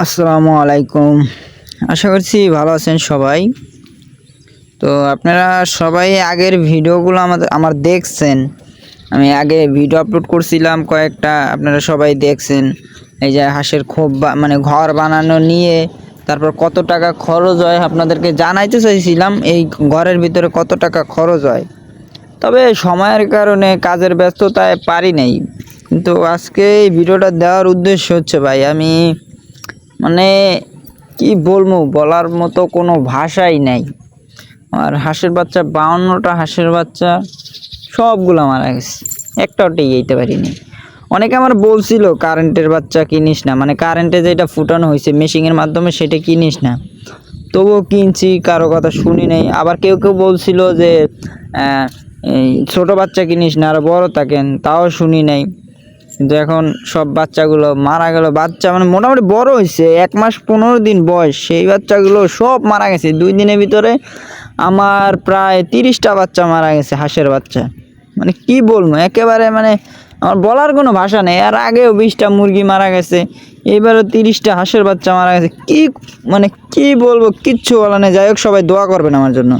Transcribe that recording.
আসসালামু আলাইকুম। আশা করছি ভালো আছেন সবাই। তো আপনারা সবাই আগের ভিডিওগুলো আমার দেখছেন। আমি আগে ভিডিও আপলোড করছিলাম কয়েকটা, আপনারা সবাই দেখছেন। এই যে হাঁসের খোপ মানে ঘর বানানো নিয়ে তারপর কত টাকা খরচ হয় আপনাদেরকে জানাইতে চাইছিলাম, এই ঘরের ভিতরে কত টাকা খরচ হয়। তবে সময়ের কারণে কাজের ব্যস্ততায় পারি নাই, কিন্তু আজকে এই ভিডিওটা দেওয়ার উদ্দেশ্য হচ্ছে ভাই, আমি মানে কি বলবো, বলার মতো কোনো ভাষাই নাই। আর হাঁসের বাচ্চা 52টা হাঁসের বাচ্চা সবগুলো মারা গেছে, একটাও টিকাইতে পারিনি। অনেকে আমার বলছিল কারেন্টের বাচ্চা কিনিস না, মানে কারেন্টে যেটা ফুটানো হয়েছে মেশিনের মাধ্যমে সেটা কিনিস না, তবুও কিনছি, কারো কথা শুনি নাই। আবার কেউ কেউ বলছিল যে এই ছোটো বাচ্চা কিনিস না, আর বড় থাকেন, তাও শুনি নাই। কিন্তু এখন সব বাচ্চাগুলো মারা গেল। বাচ্চা মানে মোটামুটি বড় হয়েছে, 1 মাস 15 দিন বয়স, সেই বাচ্চাগুলো সব মারা গেছে 2 দিনের ভিতরে। আমার প্রায় 30টা বাচ্চা মারা গেছে, হাঁসের বাচ্চা। মানে কি বলবো, একেবারে মানে আমার বলার কোনো ভাষা নেই। আর আগেও 20টা মুরগি মারা গেছে, এবারও 30টা হাঁসের বাচ্চা মারা গেছে। কি মানে কি বলবো, কিচ্ছু বলা নেই। যাই হোক, সবাই দোয়া করবেন আমার জন্য।